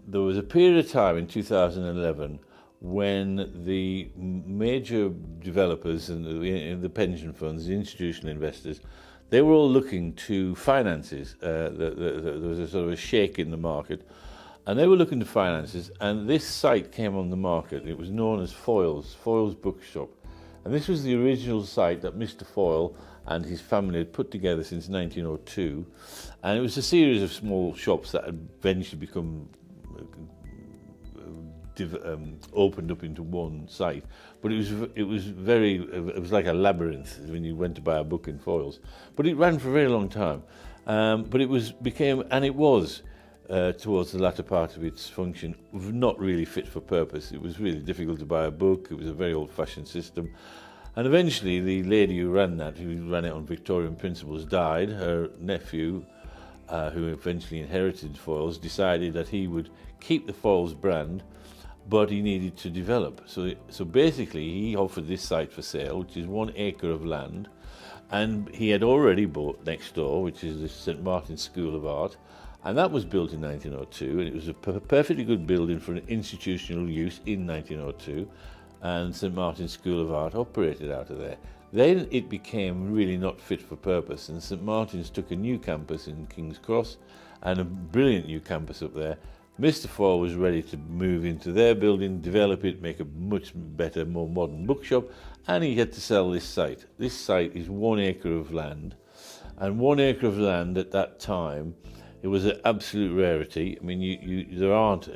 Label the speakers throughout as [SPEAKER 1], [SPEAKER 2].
[SPEAKER 1] there was a period of time in 2011 when the major developers and the pension funds, the institutional investors, they were all looking to finances. There was a sort of a shake in the market, and they were looking to finances, and this site came on the market. It was known as Foyle's Bookshop. And this was the original site that Mr. Foyle and his family had put together since 1902. And it was a series of small shops that had eventually become opened up into one site. But it was like a labyrinth when you went to buy a book in Foyle's. But it ran for a very long time. But it was towards the latter part of its function, not really fit for purpose. It was really difficult to buy a book. It was a very old-fashioned system. And eventually, the lady who ran it on Victorian principles, died. Her nephew, who eventually inherited Foyle's, decided that he would keep the Foyle's brand, but he needed to develop. So basically, he offered this site for sale, which is 1 acre of land, and he had already bought next door, which is the St. Martin's School of Art, and that was built in 1902, and it was a perfectly good building for an institutional use in 1902, and St. Martin's School of Art operated out of there. Then it became really not fit for purpose, and St. Martin's took a new campus in King's Cross, and a brilliant new campus up there. Mr. Foyle was ready to move into their building, develop it, make a much better, more modern bookshop, and he had to sell this site. This site is 1 acre of land, and 1 acre of land at that time, it was an absolute rarity. I mean, there aren't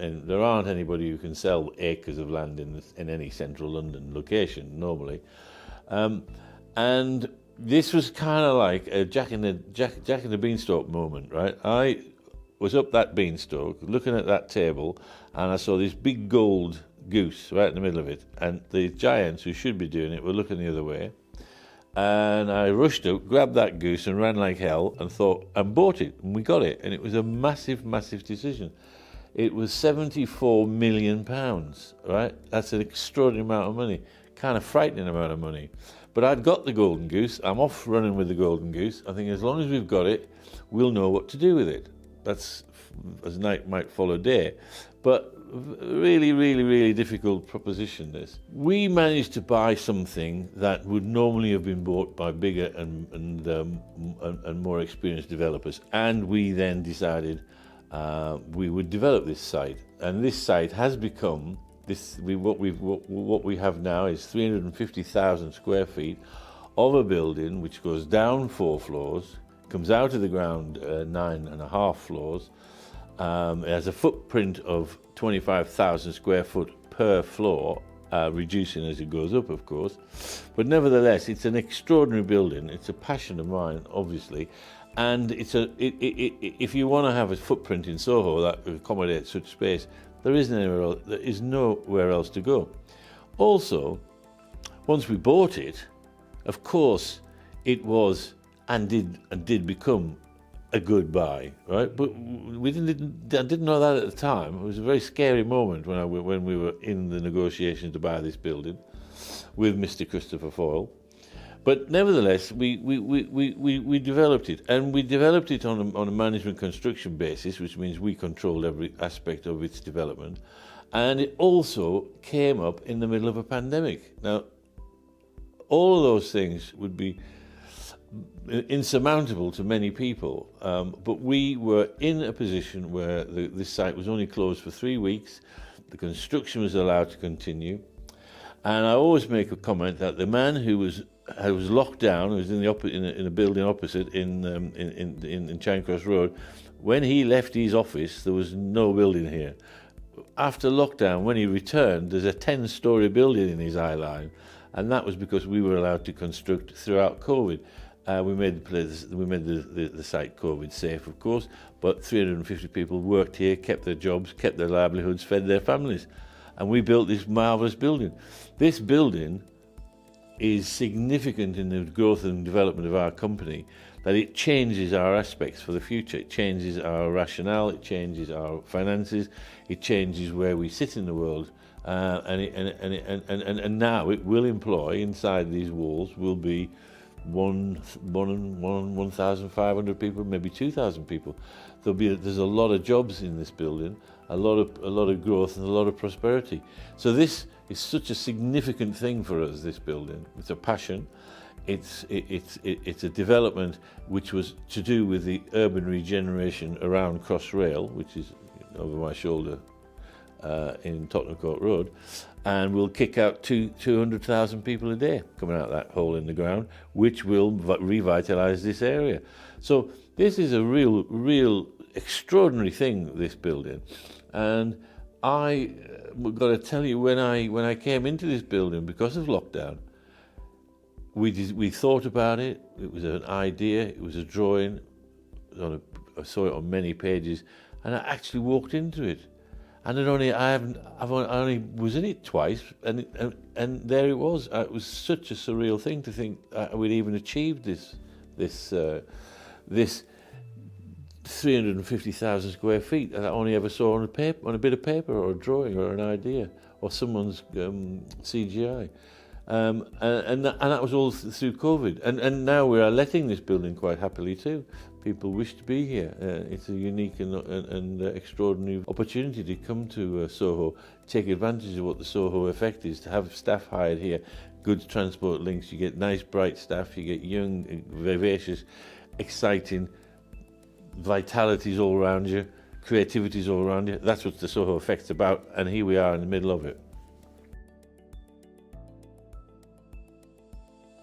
[SPEAKER 1] anybody who can sell acres of land in any central London location normally, and this was kind of like a Jack and the Beanstalk moment, right? I was up that beanstalk, looking at that table, and I saw this big gold goose right in the middle of it, and the giants who should be doing it were looking the other way. And I rushed up, grabbed that goose and ran like hell and bought it, and we got it. And it was a massive, massive decision. It was £74 million, right? That's an extraordinary amount of money, kind of frightening amount of money. But I'd got the golden goose. I'm off running with the golden goose. I think as long as we've got it, we'll know what to do with it. That's as night might follow day. But really, really, really difficult proposition, this. We managed to buy something that would normally have been bought by bigger and more experienced developers, and we then decided we would develop this site. And this site has become what we have now is 350,000 square feet of a building which goes down 4 floors, comes out of the ground 9.5 floors. It has a footprint of 25,000 square foot per floor, reducing as it goes up, of course. But nevertheless, it's an extraordinary building. It's a passion of mine, obviously. And if you want to have a footprint in Soho that accommodates such space, there is nowhere else to go. Also, once we bought it, of course, it was and did become a good buy, right? But I didn't know that at the time. It was a very scary moment when we were in the negotiations to buy this building with Mr. Christopher Foyle. But nevertheless, we developed it, and we developed it on a management construction basis, which means we controlled every aspect of its development. And it also came up in the middle of a pandemic. Now, all of those things would be insurmountable to many people, but we were in a position where this site was only closed for 3 weeks. The construction was allowed to continue, and I always make a comment that the man who was locked down, who was in a building opposite in Charing Cross Road, when he left his office, there was no building here. After lockdown, when he returned, there's a 10-storey building in his eye line, and that was because we were allowed to construct throughout COVID. We made the site COVID safe, of course, but 350 people worked here, kept their jobs, kept their livelihoods, fed their families, and we built this marvellous building. This building is significant in the growth and development of our company, that it changes our aspects for the future. It changes our rationale, it changes our finances, it changes where we sit in the world, and now it will employ, inside these walls will be 1,500 people, maybe 2,000 people. There's a lot of jobs in this building, a lot of growth and a lot of prosperity. So this is such a significant thing for us. This building, it's a passion. It's a development which was to do with the urban regeneration around Crossrail, which is over my shoulder in Tottenham Court Road, and we'll kick out 200,000 people a day coming out that hole in the ground, which will revitalise this area. So this is a real extraordinary thing, this building. And I've got to tell you, when I came into this building because of lockdown, we thought about it. It was an idea. It was a drawing. I saw it on many pages, and I actually walked into it. And I only was in it twice, and there it was. It was such a surreal thing to think we'd even achieved this 350,000 square feet that I only ever saw on a bit of paper or a drawing or an idea or someone's CGI. And that was all through COVID. And now we are letting this building quite happily too. People wish to be here. It's a unique and extraordinary opportunity to come to Soho, take advantage of what the Soho effect is, to have staff hired here, good transport links, you get nice bright staff, you get young, vivacious, exciting, vitalities all around you, creativities all around you. That's what the Soho effect's about, and here we are in the middle of it.